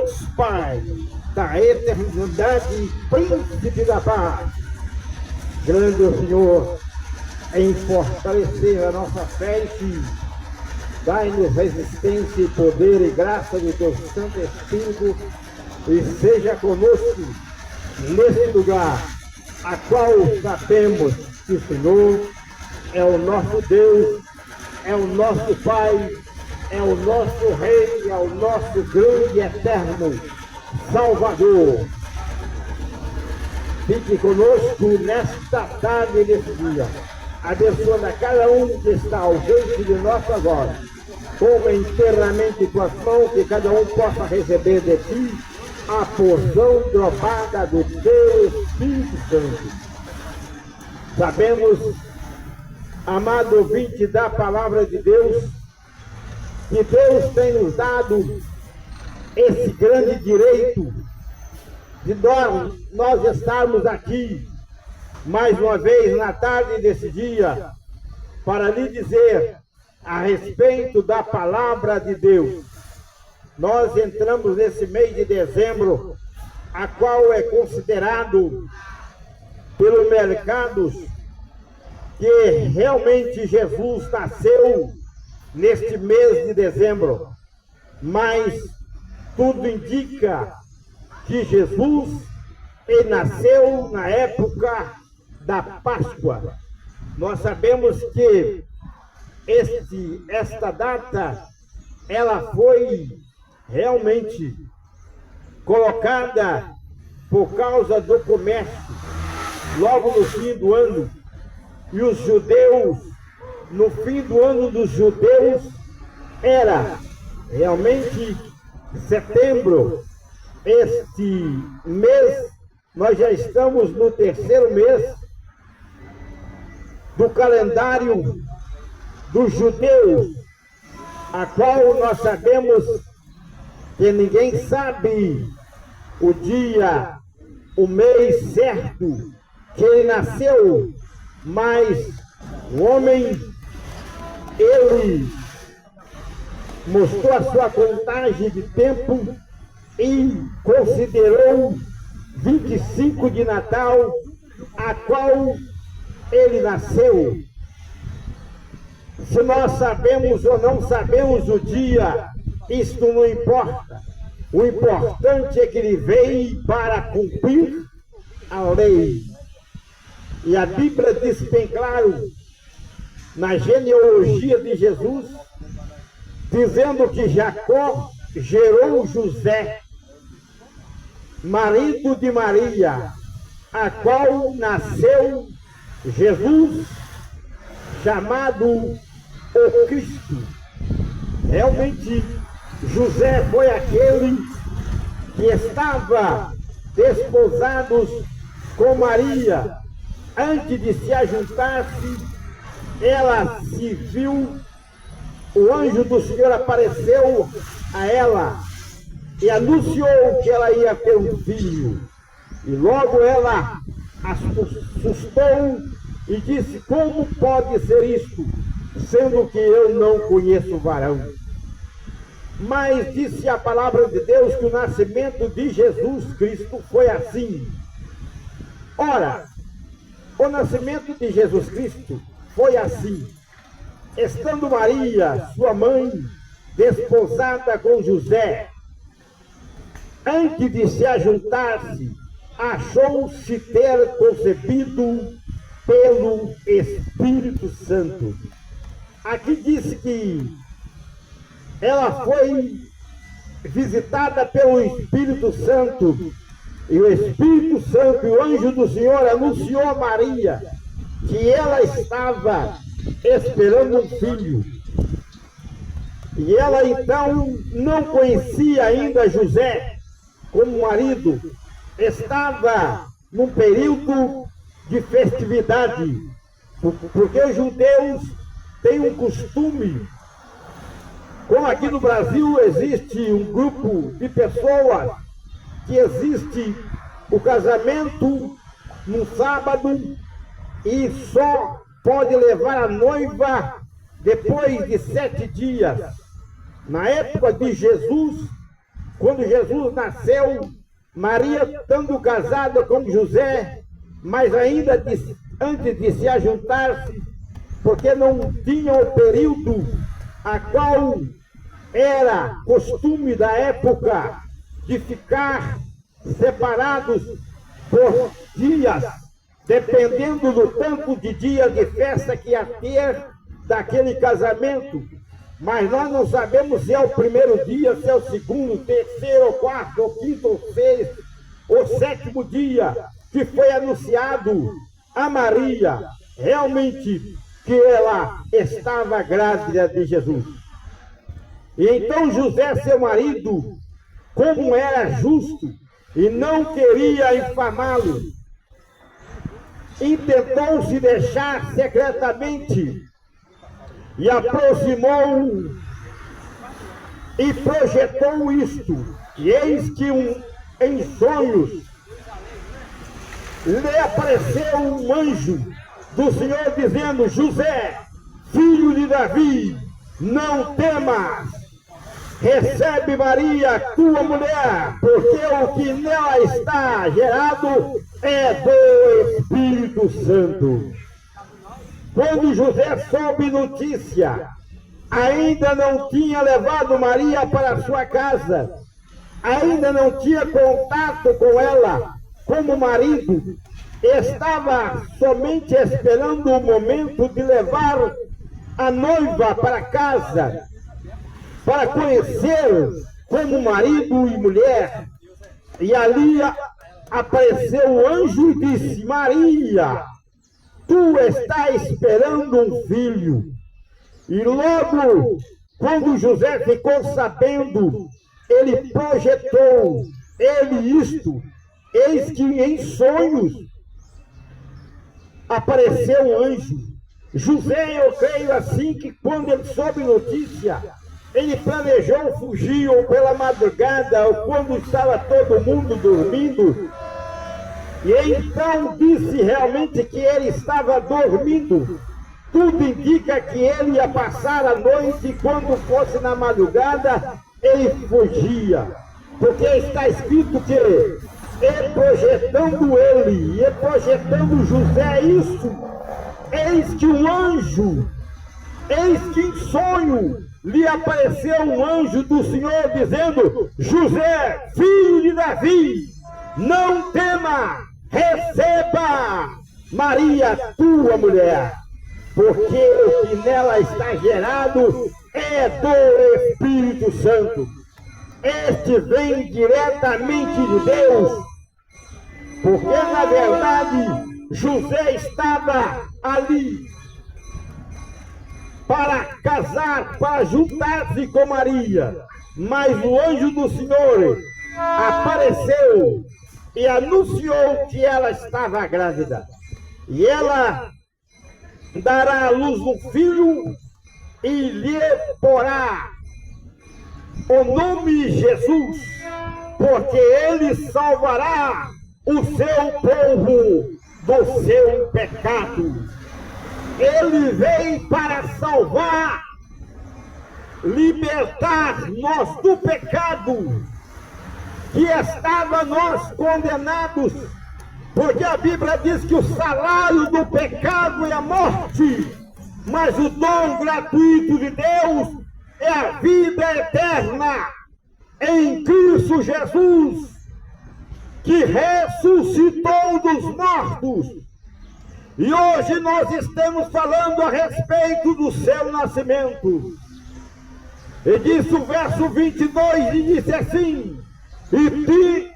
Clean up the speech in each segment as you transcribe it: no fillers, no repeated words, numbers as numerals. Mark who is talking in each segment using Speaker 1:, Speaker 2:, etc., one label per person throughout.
Speaker 1: Deus Pai, da eternidade, príncipe da paz. Grande o Senhor em fortalecer a nossa fé em Ti. Dai-nos resistência e poder e graça do Teu Santo Espírito e seja conosco nesse lugar, a qual sabemos que o Senhor é o nosso Deus, é o nosso Pai, é o nosso Rei, é o nosso grande e eterno Salvador. Fique conosco nesta tarde e nesse dia, abençoando a cada um que está ao alcance de nossa voz. Toma inteiramente tuas mãos, que cada um possa receber de Ti a porção trocada do Teu Espírito Santo. Sabemos, amado ouvinte da Palavra de Deus, que Deus tem nos dado esse grande direito de nós estarmos aqui mais uma vez na tarde desse dia para lhe dizer a respeito da Palavra de Deus. Nós entramos nesse mês de dezembro, a qual é considerado pelos mercados que realmente Jesus nasceu neste mês de dezembro, mas tudo indica que Jesus ele nasceu na época da Páscoa. Nós sabemos que esta data ela foi realmente colocada por causa do comércio logo no fim do ano, e os judeus, no fim do ano dos judeus, era realmente setembro. Este mês, nós já estamos no terceiro mês do calendário dos judeus, a qual nós sabemos que ninguém sabe o dia, o mês certo que ele nasceu, mas o homem, ele mostrou a sua contagem de tempo e considerou 25 de Natal, a qual ele nasceu. Se nós sabemos ou não sabemos o dia, isto não importa. O importante é que ele veio para cumprir a lei. E a Bíblia diz bem claro, na genealogia de Jesus, dizendo que Jacó gerou José, marido de Maria, a qual nasceu Jesus, chamado o Cristo. Realmente, José foi aquele que estava desposado com Maria. Antes de se ajuntar-se, ela se viu, o anjo do Senhor apareceu a ela e anunciou que ela ia ter um filho. E logo ela assustou e disse: como pode ser isto, sendo que eu não conheço varão? Mas disse a palavra de Deus que o nascimento de Jesus Cristo foi assim. Ora, o nascimento de Jesus Cristo foi assim. Estando Maria, sua mãe, desposada com José, antes de se ajuntar-se, achou-se ter concebido pelo Espírito Santo. Aqui diz que ela foi visitada pelo Espírito Santo, e o Espírito Santo e o anjo do Senhor anunciou a Maria que ela estava esperando um filho. E ela então não conhecia ainda José como marido, estava num período de festividade, porque os judeus têm um costume, como aqui no Brasil existe um grupo de pessoas que existe o casamento no sábado e só pode levar a noiva depois de 7 dias. Na época de Jesus, quando Jesus nasceu, Maria estando casada com José, mas ainda antes de se ajuntar-se, porque não tinham o período a qual era costume da época de ficar separados por dias, dependendo do tanto de dias de festa que ia ter daquele casamento. Mas nós não sabemos se é o primeiro dia, se é o segundo, terceiro, quarto, quinto, sexto ou sétimo dia que foi anunciado a Maria realmente que ela estava grávida de Jesus. E então José, seu marido, como era justo e não queria infamá-lo, intentou se deixar secretamente e aproximou e projetou isto. E eis que em sonhos lhe apareceu um anjo do Senhor dizendo: José, filho de Davi, não temas, recebe Maria, tua mulher, porque o que nela está gerado é do Espírito Santo. Quando José soube notícia, ainda não tinha levado Maria para sua casa, ainda não tinha contato com ela como marido, estava somente esperando o momento de levar a noiva para casa, para conhecer como marido e mulher. E ali apareceu o anjo e disse: Maria, tu estás esperando um filho. E logo, quando José ficou sabendo, ele projetou, eis que em sonhos apareceu um anjo. José, eu creio assim, que quando ele soube notícia, ele planejou fugir ou pela madrugada, ou quando estava todo mundo dormindo. E então disse realmente que ele estava dormindo. Tudo indica que ele ia passar a noite e quando fosse na madrugada, ele fugia. Porque está escrito que, e projetando ele, e projetando José isso, eis que um anjo, eis que em sonho lhe apareceu um anjo do Senhor dizendo: José, filho de Davi, não tema, receba Maria, tua mulher, porque o que nela está gerado é do Espírito Santo. Este vem diretamente de Deus, porque na verdade José estava ali para casar, para juntar-se com Maria, mas o anjo do Senhor apareceu e anunciou que ela estava grávida, e ela dará à luz um filho e lhe porá o nome Jesus, porque ele salvará o seu povo do seu pecado. Ele veio para salvar, libertar nós do pecado, que estava nós condenados, porque a Bíblia diz que o salário do pecado é a morte, mas o dom gratuito de Deus é a vida eterna em Cristo Jesus, que ressuscitou dos mortos. E hoje nós estamos falando a respeito do seu nascimento. E disse o verso 22, e disse assim: e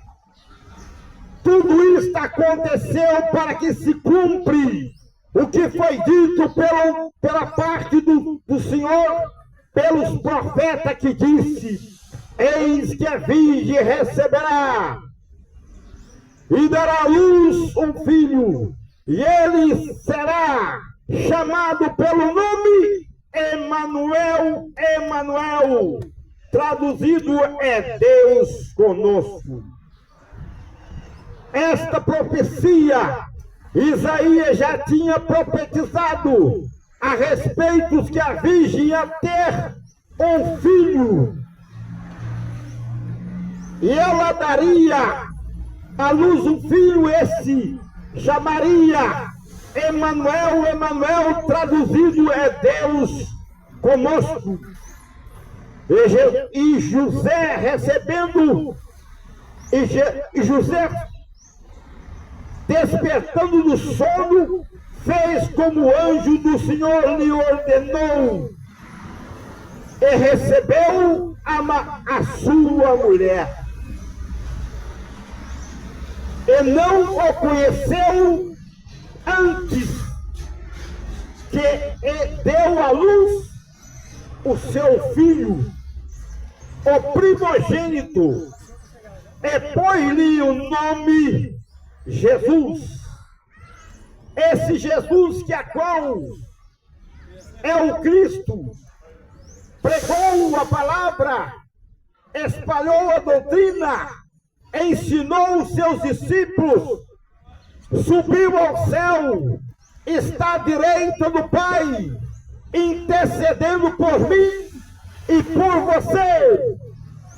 Speaker 1: tudo isto aconteceu para que se cumpre o que foi dito pela parte do Senhor, pelos profetas, que disse: eis que a virgem receberá e dará à luz um filho, e ele será chamado pelo nome Emanuel. Emanuel, traduzido é Deus conosco. Esta profecia Isaías já tinha profetizado a respeito que a virgem ia ter um filho. E ela daria à luz um filho, esse chamaria Emanuel. Emanuel traduzido é Deus conosco. E José recebendo, e José despertando do sono, fez como o anjo do Senhor lhe ordenou, e recebeu a sua mulher. E não o conheceu antes que deu à luz o seu filho, o primogênito, e pôs-lhe o nome Jesus. Esse Jesus que a qual é o Cristo, pregou a palavra, espalhou a doutrina, ensinou os seus discípulos, subiu ao céu, está à direita do Pai, intercedendo por mim e por você,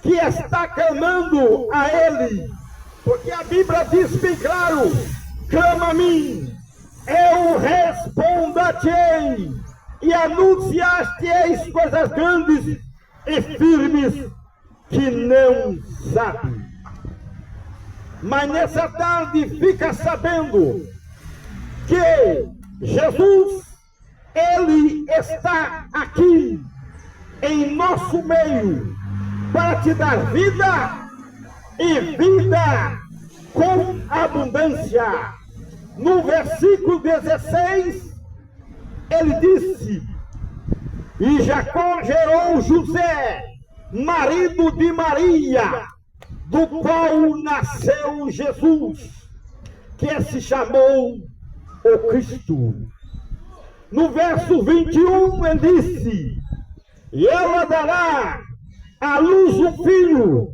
Speaker 1: que está clamando a Ele. Porque a Bíblia diz bem claro: clama a mim, eu respondo-te, e anunciaste coisas grandes e firmes que não sabe. Mas nessa tarde fica sabendo que Jesus, Ele está aqui em nosso meio para te dar vida e vida com abundância. No versículo 16, ele disse: e Jacó gerou José, marido de Maria, do qual nasceu Jesus, que se chamou o Cristo. No verso 21 ele disse: e ela dará à luz um filho,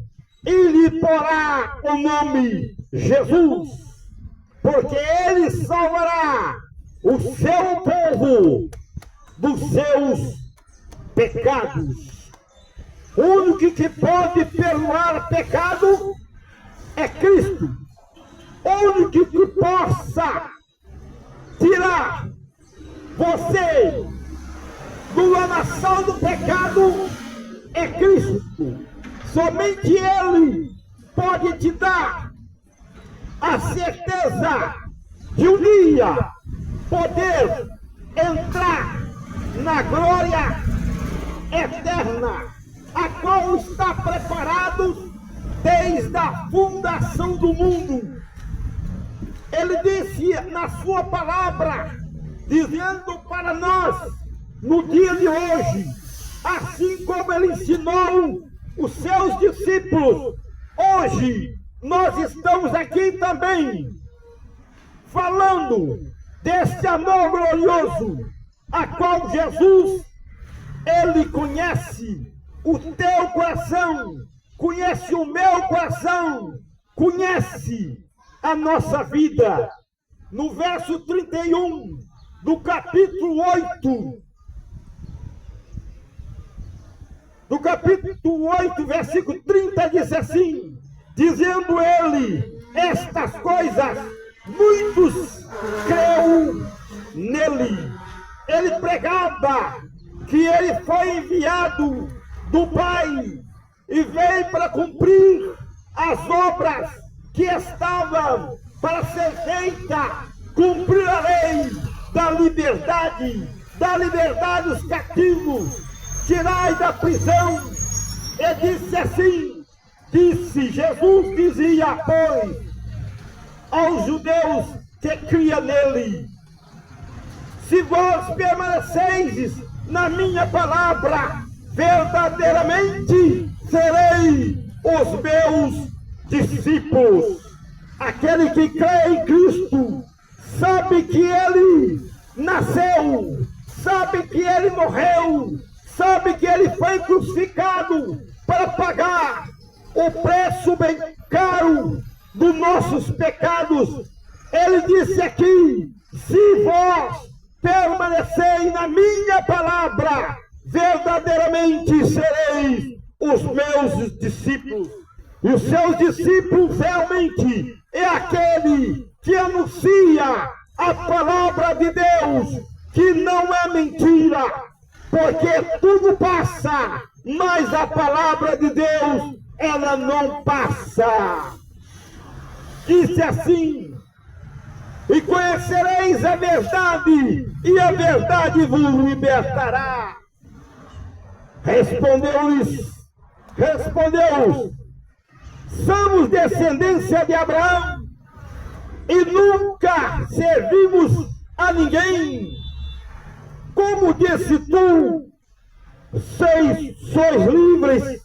Speaker 1: e lhe porá o nome Jesus, porque ele salvará o seu povo dos seus pecados. O único que pode perdoar pecado é Cristo. O único que possa tirar você do lamaçal do pecado é Cristo. Somente Ele pode te dar a certeza de um dia poder entrar na glória eterna, a qual está preparado desde a fundação do mundo. Ele disse na sua palavra, dizendo para nós, no dia de hoje, assim como ele ensinou os seus discípulos, hoje nós estamos aqui também, falando desse amor glorioso, a qual Jesus, Ele conhece o teu coração, conhece o meu coração, conhece a nossa vida. No verso 31 do capítulo 8, versículo 30, diz assim, dizendo ele estas coisas, muitos creu nele. Ele pregava que ele foi enviado do Pai e veio para cumprir as obras que estavam para ser feita, cumprir a lei da liberdade dos cativos, tirai da prisão. E disse assim, Jesus dizia, pois, aos judeus que criam nele, se vós permaneceis na minha palavra, verdadeiramente serei os meus discípulos. Aquele que crê em Cristo sabe que ele nasceu, sabe que ele morreu, sabe que ele foi crucificado para pagar o preço bem caro dos nossos pecados. Ele disse aqui, se vós permaneceis na minha palavra, verdadeiramente sereis os meus discípulos. E os seus discípulos realmente é aquele que anuncia a palavra de Deus, que não é mentira, porque tudo passa, mas a palavra de Deus, ela não passa. Disse assim: e conhecereis a verdade, e a verdade vos libertará. Respondeu-lhes, somos descendência de Abraão, e nunca servimos a ninguém. Como disse tu, sois livres.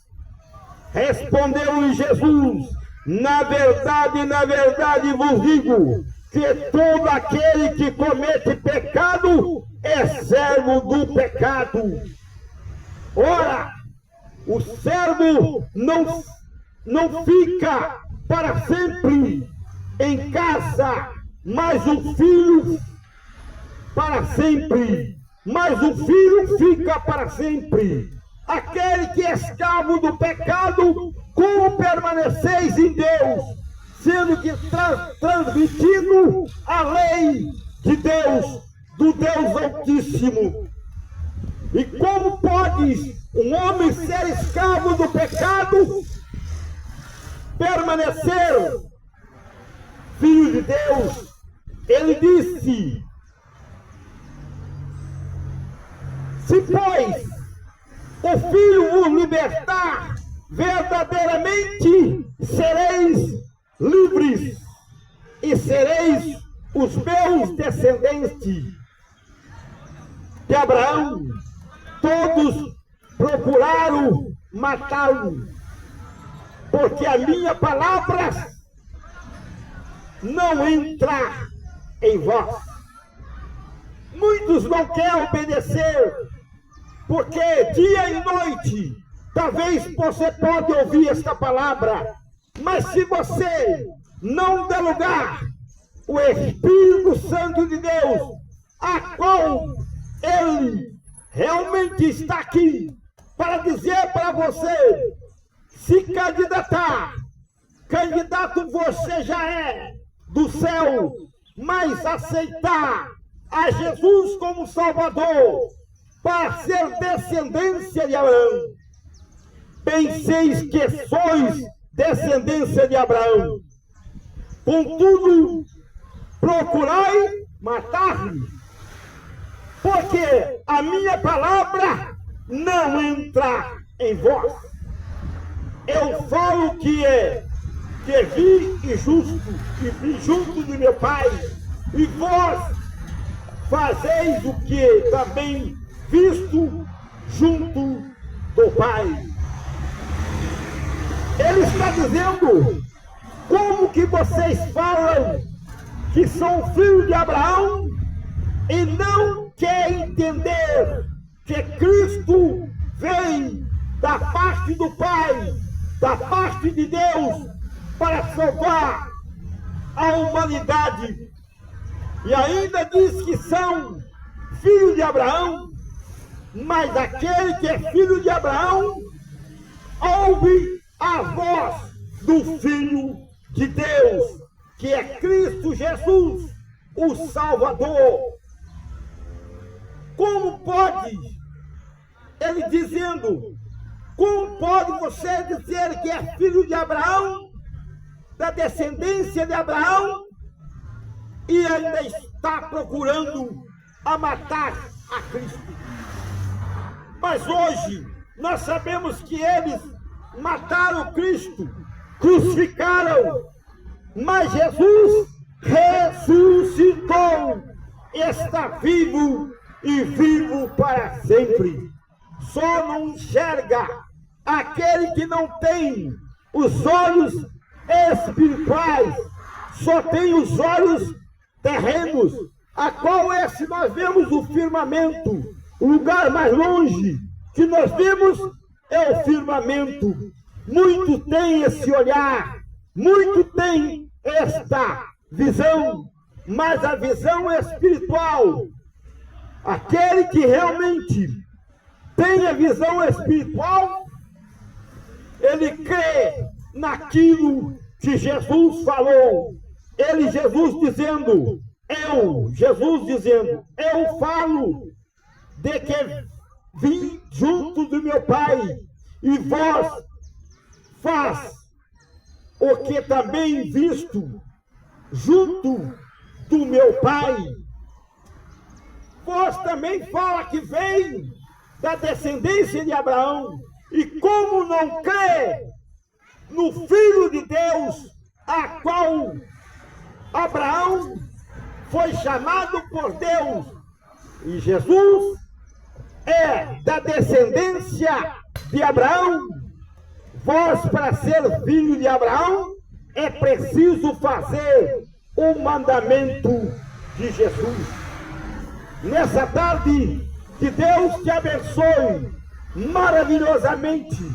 Speaker 1: Respondeu-lhe Jesus: na verdade vos digo, que todo aquele que comete pecado é servo do pecado. Ora, o servo não fica para sempre em casa, mas o filho para sempre. Mas o filho fica para sempre. Aquele que é escravo do pecado, como permaneceis em Deus, sendo que transmitindo a lei de Deus, do Deus Altíssimo. E como pode um homem ser escravo do pecado, permanecer filho de Deus? Ele disse: se, pois, o Filho vos libertar, verdadeiramente sereis livres, e sereis os meus descendentes. De Abraão, todos procuraram matá-lo, porque a minha palavra não entra em vós. Muitos não querem obedecer, porque dia e noite, talvez você pode ouvir esta palavra, mas se você não der lugar, o Espírito Santo de Deus, a qual Ele realmente está aqui para dizer para você, se candidatar, candidato você já é do céu, mas aceitar a Jesus como Salvador, para ser descendência de Abraão. Penseis que sois descendência de Abraão, contudo procurai matar-me, porque a minha palavra não entra em vós. Eu falo que vi e justo, e vi junto do meu Pai, e vós fazeis o que também visto junto do Pai. Ele está dizendo: como que vocês falam que são filhos de Abraão e não querem entender que Cristo vem da parte do Pai, da parte de Deus, para salvar a humanidade? E ainda diz que são filhos de Abraão, mas aquele que é filho de Abraão ouve a voz do Filho de Deus, que é Cristo Jesus, o Salvador. Como pode, ele dizendo, como pode você dizer que é filho de Abraão, da descendência de Abraão, e ainda está procurando a matar a Cristo? Mas hoje nós sabemos que eles mataram Cristo, crucificaram, mas Jesus ressuscitou, está vivo e vivo para sempre. Só não enxerga aquele que não tem os olhos espirituais, só tem os olhos terrenos, a qual se nós vemos o firmamento, o lugar mais longe que nós vemos é o firmamento. Muito tem esse olhar, muito tem esta visão, mas a visão espiritual, aquele que realmente tem a visão espiritual, ele crê naquilo que Jesus falou. Jesus dizendo, eu falo de que vim junto do meu Pai, e vós faz o que também visto junto do meu Pai. Vós também fala que vem da descendência de Abraão, e como não crê no Filho de Deus, a qual Abraão foi chamado por Deus, e Jesus é da descendência de Abraão. Vós, para ser filho de Abraão, é preciso fazer o mandamento de Jesus. Nessa tarde, que Deus te abençoe maravilhosamente.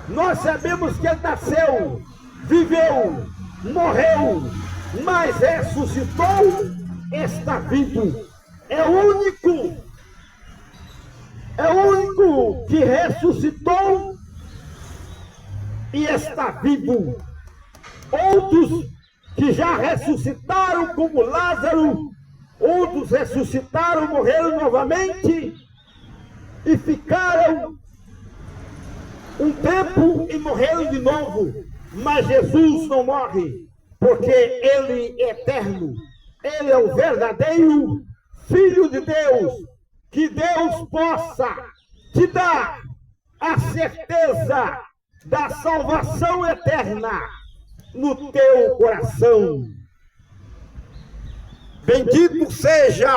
Speaker 1: Nós sabemos que Ele nasceu, viveu, morreu, mas ressuscitou, está vivo. É o único que ressuscitou e está vivo. Outros que já ressuscitaram, como Lázaro, outros ressuscitaram, morreram novamente e ficaram um tempo e morreram de novo. Mas Jesus não morre, porque Ele é eterno. Ele é o verdadeiro Filho de Deus. Que Deus possa te dar a certeza da salvação eterna no teu coração. Bendito seja